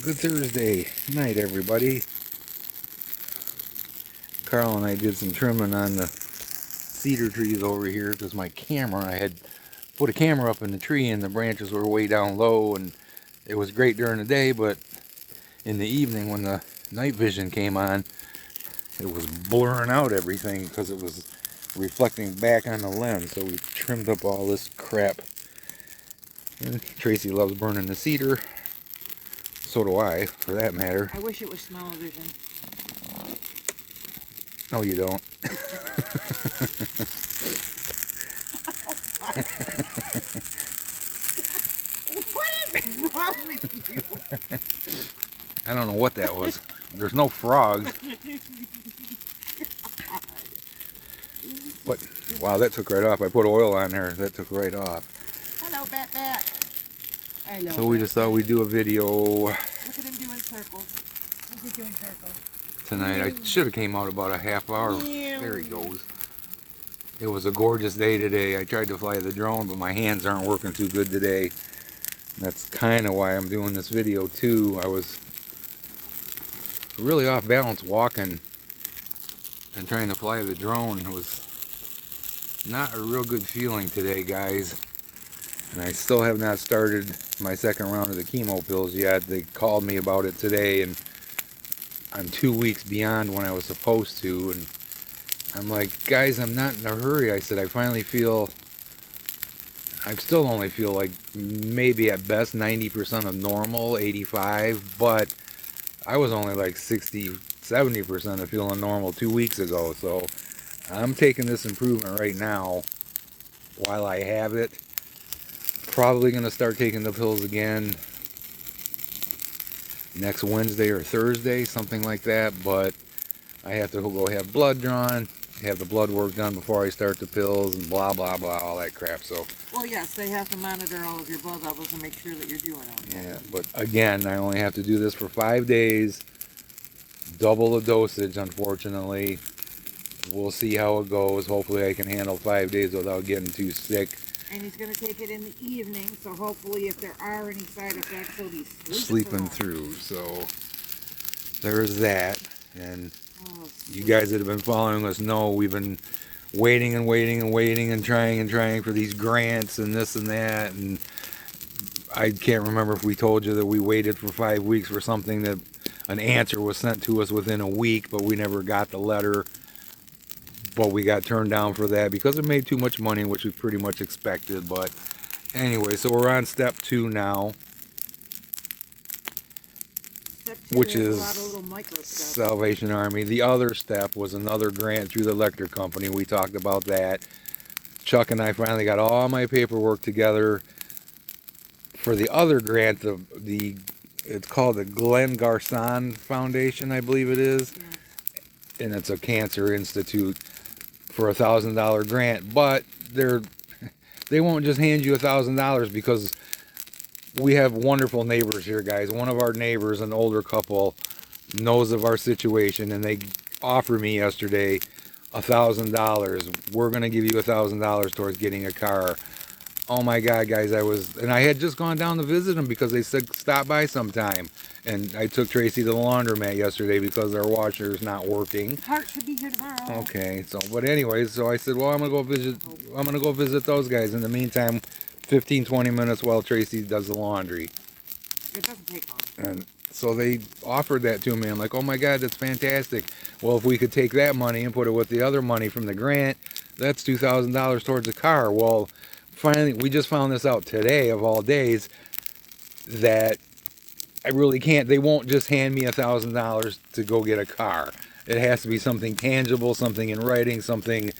Good Thursday night, everybody. Carl and I did some trimming on the cedar trees over here because my camera, I had put a camera up in the tree and the branches were way down low, and it was great during the day, but in the evening when the night vision came on, it was blurring out everything because it was reflecting back on the lens. So we trimmed up all this crap. And Tracy loves burning the cedar. So do I, for that matter. I wish it was smell-o-vision. No, you don't. What is wrong with you? I don't know what that was. There's no frogs. But, wow, that took right off. I put oil on there. That took right off. Hello, Bat. Hello. So we just thought we'd do a video Look at him doing circles. Look at doing circles. tonight. I should have came out about a half hour. There he goes. It was a gorgeous day today. I tried to fly the drone, but my hands aren't working too good today. And that's kind of why I'm doing this video too. I was really off balance walking and trying to fly the drone. It was not a real good feeling today, guys. And I still have not started my second round of the chemo pills yet. They called me about it today, and I'm 2 weeks beyond when I was supposed to. And I'm like, guys, I'm not in a hurry. I said, I still only feel like maybe at best 90% of normal, 85, but I was only like 60, 70% of feeling normal 2 weeks ago. So I'm taking this improvement right now while I have it. Probably going to start taking the pills again next Wednesday or Thursday, something like that, but I have to go have blood drawn, have the blood work done before I start the pills, and blah blah blah, all that crap. So Well, yes, they have to monitor all of your blood levels and make sure that you're doing okay. yeah, but again, I only have to do this for 5 days, double the dosage, unfortunately. We'll see how it goes. Hopefully I can handle 5 days without getting too sick. And he's going to take it in the evening, so hopefully if there are any side effects, he'll be Sleeping through. So there's that. And Oh, you guys that have been following us know we've been waiting and trying for these grants and this and that. And I can't remember if we told you that we waited for 5 weeks for something that an answer was sent to us within a week, but we never got the letter. But we got turned down for that because it made too much money, which we pretty much expected. But anyway, so we're on step 2 now, which is a lot of little micro stuff. Salvation Army. The other step was another grant through the electric company. We talked about that. Chuck and I finally got all my paperwork together for the other grant. It's called the Glenn Garson Foundation, I believe it is. Yeah. And it's a cancer institute for $1,000 grant, but they won't just hand you $1,000 because we have wonderful neighbors here, guys. One of our neighbors, an older couple, knows of our situation, and they offered me yesterday $1,000. We're gonna give you $1,000 towards getting a car. Oh my God, guys, I had just gone down to visit them because they said stop by sometime. And I took Tracy to the laundromat yesterday because their washer is not working. Heart should be here tomorrow. Okay, but anyways, so I said, well, I'm gonna go visit those guys. In the meantime, 15-20 minutes while Tracy does the laundry. It doesn't take long. And so they offered that to me. I'm like, oh my God, that's fantastic. Well, if we could take that money and put it with the other money from the grant, that's $2,000 towards the car. Well, finally, we just found this out today of all days that I really can't. They won't just hand me $1,000 to go get a car. It has to be something tangible, something in writing, something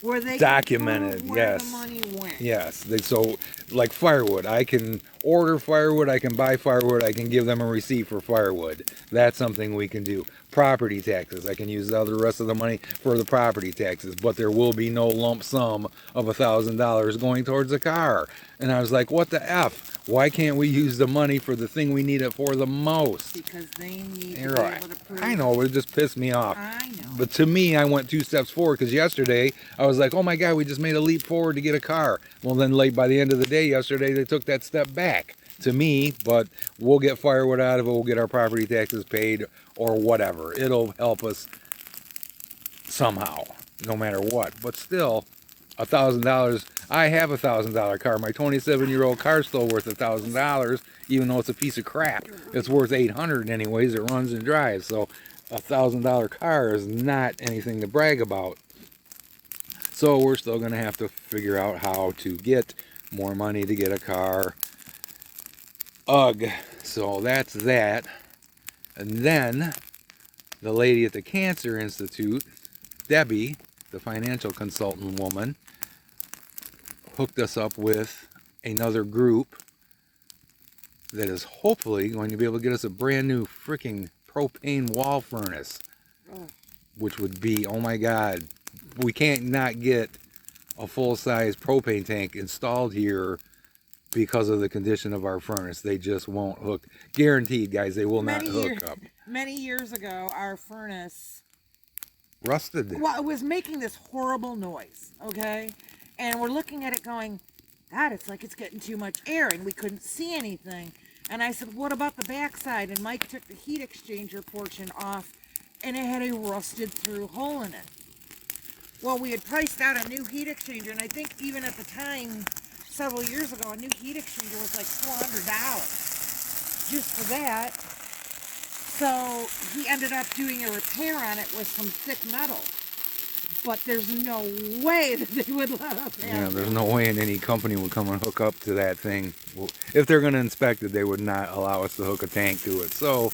Where they documented. can prove where Yes. the money went. Yes. So, like firewood, I can order firewood, I can buy firewood, I can give them a receipt for firewood. That's something we can do. Property taxes, I can use the rest of the money for the property taxes, but there will be no lump sum of $1,000 going towards a car. And I was like, what the F? Why can't we use the money for the thing we need it for the most? Because they need to You're be right. able to prove. I know, it just pissed me off. I know. But to me, I went 2 steps forward because yesterday I was like, oh my God, we just made a leap forward to get a car. Well, then by the end of the day yesterday, they took that step back. to me, but we'll get firewood out of it. We'll get our property taxes paid or whatever. It'll help us somehow, no matter what. But still, $1,000. I have $1,000 car. My 27-year-old car's still worth $1,000, even though it's a piece of crap. It's worth $800 anyways. It runs and drives. So $1,000 car is not anything to brag about. So we're still going to have to figure out how to get more money to get a car. Ugh. So that's that. And then the lady at the Cancer Institute, Debbie, the financial consultant woman, hooked us up with another group that is hopefully going to be able to get us a brand new freaking propane wall furnace, which would be, oh my God, we can't not get a full-size propane tank installed here because of the condition of our furnace. They just won't hook. Guaranteed, guys, they will not hook up. Many years ago, our furnace Rusted. well, it was making this horrible noise, okay? And we're looking at it going, God, it's like it's getting too much air, and we couldn't see anything. And I said, what about the backside? And Mike took the heat exchanger portion off, and it had a rusted through hole in it. Well, we had priced out a new heat exchanger, and I think even at the time, several years ago, a new heat exchanger was like $400 just for that. So he ended up doing a repair on it with some thick metal. But there's no way that they would let us have Yeah, it. there's no way any company would come and hook up to that thing. Well, if they're going to inspect it, they would not allow us to hook a tank to it. So,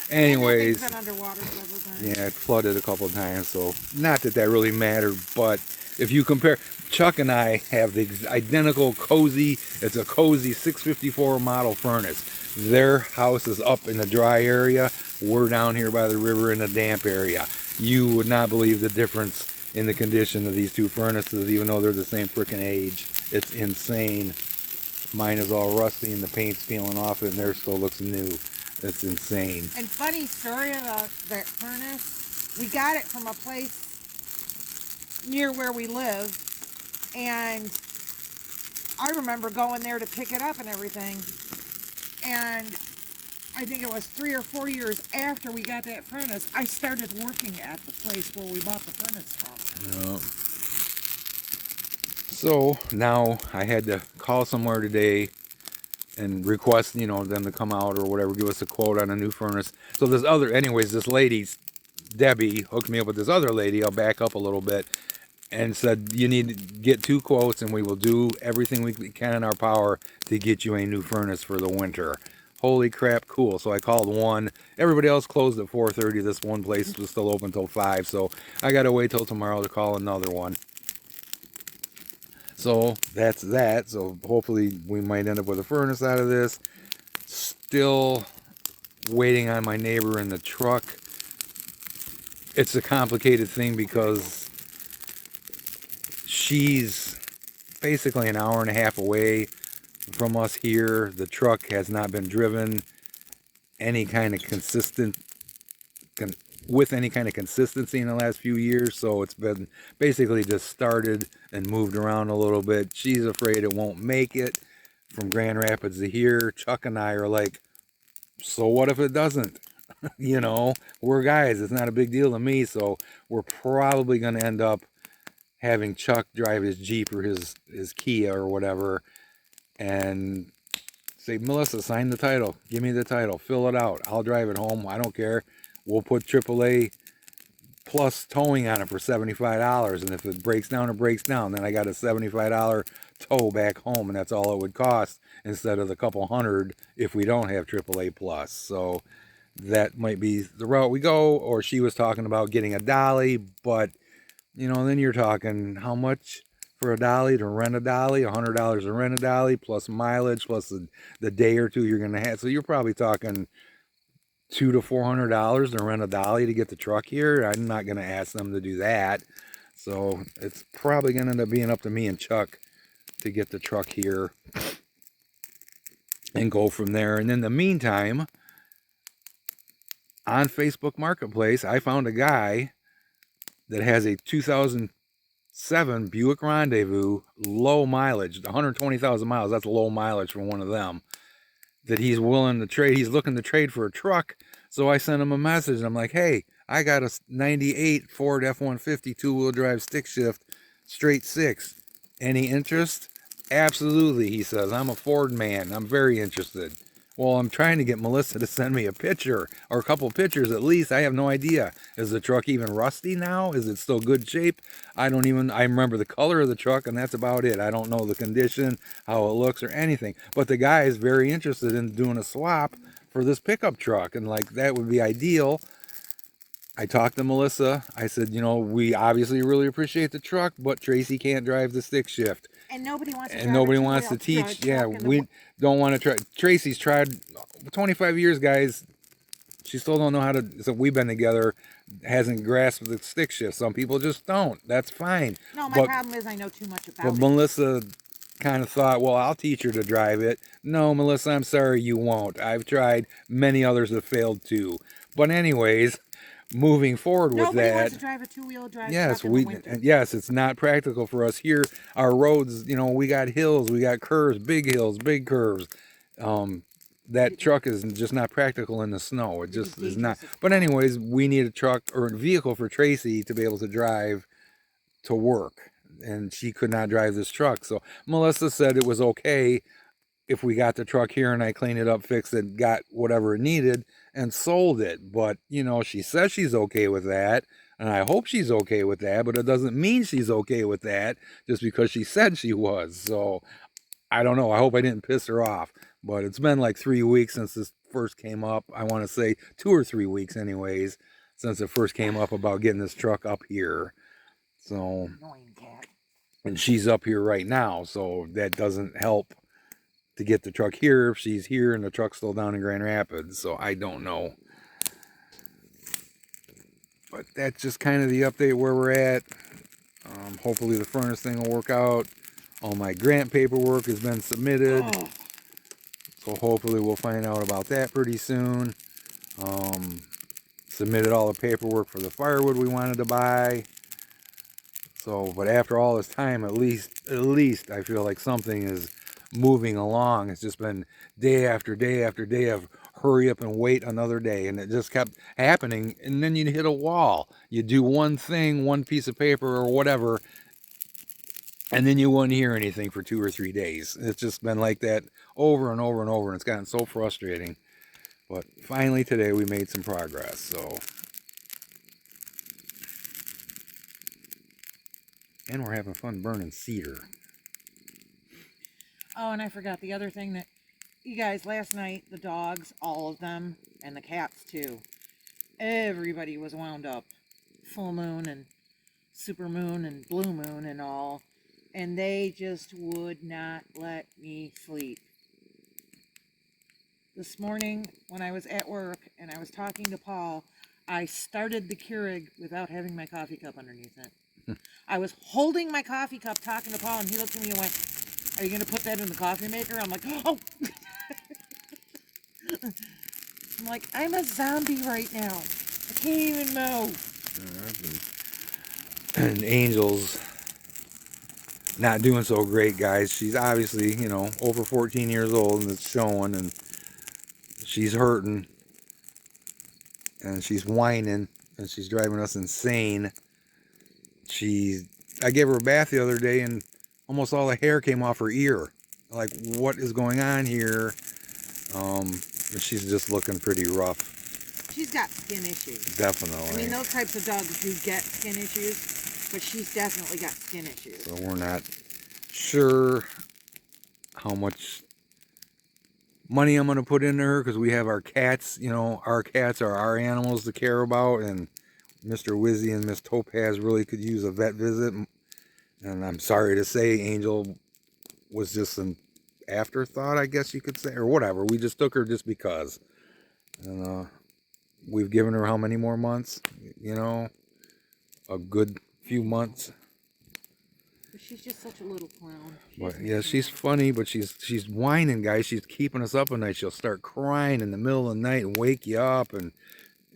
anyways, And that thing's been underwater several times. yeah, it flooded a couple of times. So, not that that really mattered, but if you compare, Chuck and I have the identical cozy, it's a cozy 654 model furnace. Their house is up in the dry area. We're down here by the river in the damp area. You would not believe the difference in the condition of these two furnaces, even though they're the same freaking age. It's insane. Mine is all rusty and the paint's peeling off it, and theirs still looks new. It's insane. And funny story about that furnace, we got it from a place near where we live, and I remember going there to pick it up and everything, and I think it was 3 or 4 years after we got that furnace, I started working at the place where we bought the furnace from. Yeah. So now I had to call somewhere today and request, them to come out or whatever, give us a quote on a new furnace. So this lady, Debbie, hooked me up with this other lady. I'll back up a little bit, and said, you need to get 2 quotes and we will do everything we can in our power to get you a new furnace for the winter. Holy crap, cool. So I called one. Everybody else closed at 4:30. This one place was still open till 5. So I got to wait till tomorrow to call another one. So that's that. So hopefully we might end up with a furnace out of this. Still waiting on my neighbor in the truck. It's a complicated thing because she's basically an hour and a half away from us here. The truck has not been driven any kind of with any kind of consistency in the last few years, so it's been basically just started and moved around a little bit. She's afraid it won't make it from Grand Rapids to here. Chuck and I are like, so what if it doesn't? We're guys, it's not a big deal to me, so we're probably going to end up having Chuck drive his Jeep or his Kia or whatever, and say, Melissa, sign the title. Give me the title. Fill it out. I'll drive it home. I don't care. We'll put AAA plus towing on it for $75. And if it breaks down, it breaks down. Then I got a $75 tow back home, and that's all it would cost instead of the couple hundred if we don't have AAA plus. So that might be the route we go. Or she was talking about getting a dolly, but then you're talking how much for a dolly to rent a dolly? $100 to rent a dolly plus mileage plus the day or two you're going to have. So you're probably talking $200 to $400 to rent a dolly to get the truck here. I'm not going to ask them to do that. So it's probably going to end up being up to me and Chuck to get the truck here and go from there. And in the meantime, on Facebook Marketplace, I found a guy that has a 2007 Buick Rendezvous, low mileage, 120,000 miles. That's low mileage for one of them. that he's willing to trade. He's looking to trade for a truck. So I sent him a message. And I'm like, hey, I got a 98 Ford F-150 two-wheel drive stick shift, straight six. Any interest? Absolutely, he says. I'm a Ford man. I'm very interested. Well, I'm trying to get Melissa to send me a picture or a couple pictures at least. I have no idea. Is the truck even rusty now? Is it still good shape? I remember the color of the truck and that's about it. I don't know the condition, how it looks or anything. But the guy is very interested in doing a swap for this pickup truck and like that would be ideal. I talked to Melissa. I said, we obviously really appreciate the truck, but Tracy can't drive the stick shift. And nobody wants to And nobody wants to teach. Yeah, we don't want to try. Tracy's tried 25 years, guys. She still don't know how to. So we've been together, hasn't grasped the stick shift. Some people just don't. That's fine. No, my problem is I know too much about it. But Melissa kind of thought, well, I'll teach her to drive it. No, Melissa, I'm sorry, you won't. I've tried. Many others have failed too. But anyways, moving forward with Nobody that. wants to drive a two-wheel drive Yes, truck in the winter. yes, it's not practical for us here. Our roads, we got hills, we got curves, big hills, big curves. That truck is just not practical in the snow. It just is not. But anyways, we need a truck or a vehicle for Tracy to be able to drive to work, and she could not drive this truck. So Melissa said it was okay if we got the truck here and I cleaned it up, fixed it, got whatever it needed, and sold it. But, she says she's okay with that, and I hope she's okay with that, but it doesn't mean she's okay with that just because she said she was. So, I don't know. I hope I didn't piss her off. But it's been like 3 weeks since this first came up. I want to say 2 or 3 weeks anyways, since it first came up about getting this truck up here. So, Annoying cat. And she's up here right now, so that doesn't help to get the truck here if she's here and the truck's still down in Grand Rapids. So I don't know. But that's just kind of the update where we're at. Hopefully the furnace thing will work out. All my grant paperwork has been submitted. Oh. So hopefully we'll find out about that pretty soon. Submitted all the paperwork for the firewood we wanted to buy. So, but after all this time, at least I feel like something is moving along. It's just been day after day after day of hurry up and wait another day, and it just kept happening. And then you hit a wall. You do one thing, one piece of paper or whatever, and then you wouldn't hear anything for 2 or 3 days. It's just been like that over and over and over, and it's gotten so frustrating. But finally today we made some progress. So, and we're having fun burning cedar. Oh, and I forgot the other thing that you guys, last night, the dogs, all of them, and the cats too, everybody was wound up. Full moon and super moon and blue moon and all. And they just would not let me sleep. This morning, when I was at work and I was talking to Paul, I started the Keurig without having my coffee cup underneath it. I was holding my coffee cup talking to Paul, and he looked at me and went, "Are you going to put that in the coffee maker?" I'm like, "Oh!" I'm like, I'm a zombie right now. I can't even move. And Angel's not doing so great, guys. She's obviously, over 14 years old, and it's showing, and she's hurting, and she's whining, and she's driving us insane. I gave her a bath the other day, and almost all the hair came off her ear. Like, what is going on here? She's just looking pretty rough. She's got skin issues. Definitely. I mean, those types of dogs do get skin issues, but she's definitely got skin issues. So we're not sure how much money I'm going to put into her, because we have our cats. Our cats are our animals to care about, and Mr. Wizzy and Miss Topaz really could use a vet visit. And I'm sorry to say, Angel was just an afterthought, I guess you could say, or whatever. We just took her just because. And we've given her how many more months? A good few months. But she's just such a little clown. But yeah, she's funny, but she's whining, guys. She's keeping us up at night. She'll start crying in the middle of the night and wake you up, and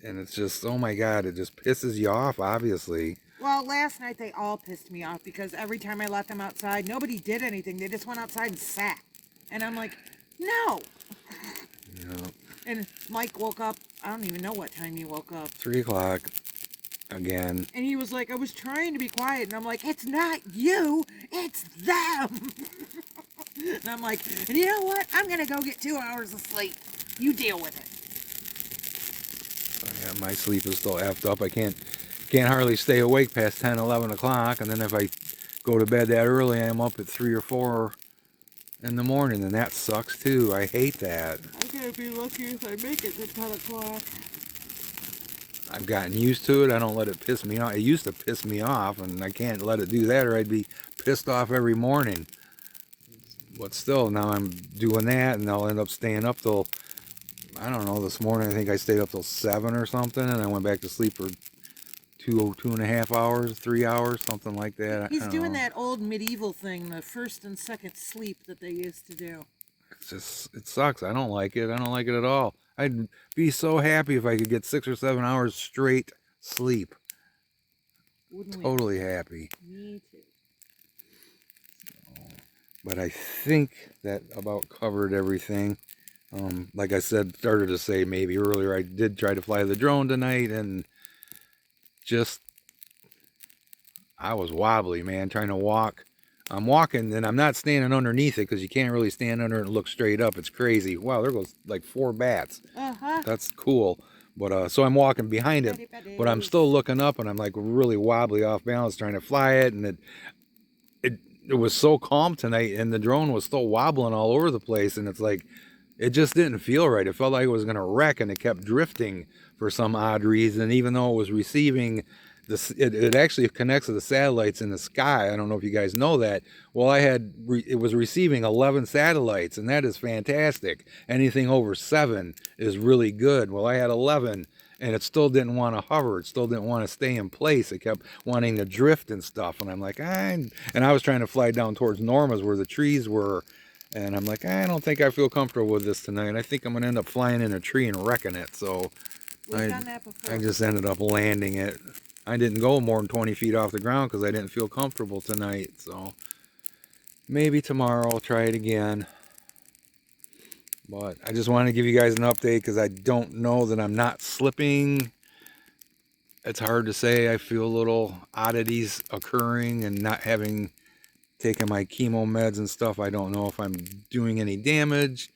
it's just, oh my God, it just pisses you off, obviously. Well, last night they all pissed me off because every time I let them outside, nobody did anything. They just went outside and sat. And I'm like, no. And Mike woke up. I don't even know what time he woke up. 3 o'clock again. And he was like, I was trying to be quiet. And I'm like, it's not you, it's them. And I'm like, and you know what? I'm going to go get 2 hours of sleep. You deal with it. So yeah, my sleep is still effed up. I can't hardly stay awake past 10, 11 o'clock. And then if I go to bed that early, I'm up at 3 or 4 in the morning. And that sucks too. I hate that. I'm going to be lucky if I make it to 10 o'clock. I've gotten used to it. I don't let it piss me off. It used to piss me off, and I can't let it do that, or I'd be pissed off every morning. But still, now I'm doing that, and I'll end up staying up till, I don't know, this morning I think I stayed up till 7 or something, and I went back to sleep for 2.5 hours, 3 hours, something like that. He's doing that old medieval thing, the first and second sleep that they used to do. It's just, it sucks. I don't like it. I don't like it at all. I'd be so happy if I could get 6 or 7 hours straight sleep. Wouldn't we? Totally happy. Me too. But I think that about covered everything. Like I said, started to say maybe earlier, I did try to fly the drone tonight, and just, I was wobbly, man, trying to walk. I'm walking, and I'm not standing underneath it because you can't really stand under it and look straight up. It's crazy. Wow, there goes like 4 bats. That's cool. But so I'm walking behind it, but I'm still looking up, and I'm like really wobbly, off balance, trying to fly it, and it was so calm tonight, and the drone was still wobbling all over the place, and it's like, it just didn't feel right. It felt like it was going to wreck, and it kept drifting for some odd reason, even though it was receiving this. It actually connects to the satellites in the sky. I don't know if you guys know that. Well, it was receiving 11 satellites, and that is fantastic. Anything over 7 is really good. Well, I had 11, and it still didn't want to hover. It still didn't want to stay in place. It kept wanting to drift and stuff, and I'm like, and I was trying to fly down towards Norma's where the trees were, and I'm like, I don't think I feel comfortable with this tonight. I think I'm going to end up flying in a tree and wrecking it. So We've done that before. I just ended up landing it. I didn't go more than 20 feet off the ground because I didn't feel comfortable tonight. So maybe tomorrow I'll try it again. But I just wanted to give you guys an update because I don't know that I'm not slipping. It's hard to say. I feel little oddities occurring, and not having taken my chemo meds and stuff, I don't know if I'm doing any damage.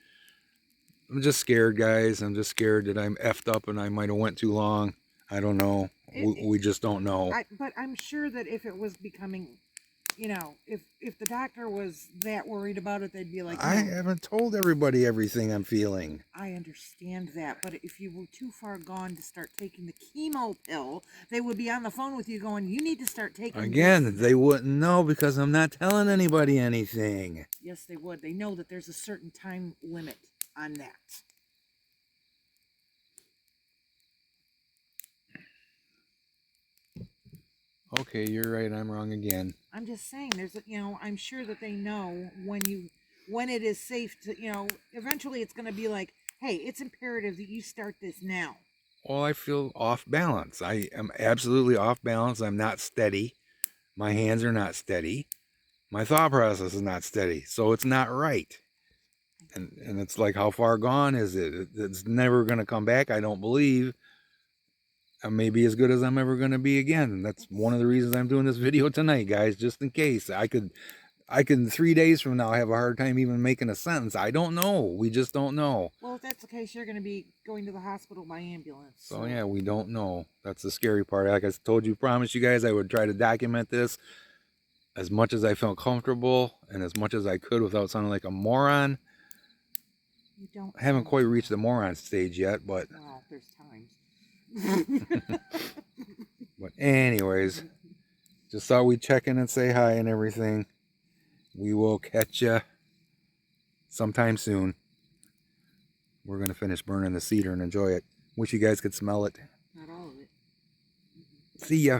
I'm just scared, guys. I'm just scared that I'm effed up and I might have went too long. I don't know. We just don't know. But I'm sure that if it was becoming, if the doctor was that worried about it, they'd be like, I haven't told everybody everything I'm feeling. I understand that, but if you were too far gone to start taking the chemo pill, they would be on the phone with you going, you need to start taking Again, they wouldn't know because I'm not telling anybody anything. Yes, they would. They know that there's a certain time limit on that. Okay, you're right. I'm wrong again. I'm just saying, I'm sure that they know when it is safe to, eventually it's going to be like, hey, it's imperative that you start this now. Well, I feel off balance. I am absolutely off balance. I'm not steady. My hands are not steady. My thought process is not steady. So it's not right. And it's like, how far gone is it? It's never going to come back, I don't believe. I may be as good as I'm ever going to be again. And that's one of the reasons I'm doing this video tonight, guys, just in case. I could 3 days from now have a hard time even making a sentence. I don't know. We just don't know. Well, if that's the case, you're going to be going to the hospital by ambulance. So yeah, we don't know. That's the scary part. Like I told you, promised you guys I would try to document this as much as I felt comfortable and as much as I could without sounding like a moron. I haven't quite reached the moron stage yet, but well, there's times. But anyways, just thought we'd check in and say hi and everything. We will catch ya sometime soon. We're going to finish burning the cedar and enjoy it. Wish you guys could smell it. Not all of it. See ya.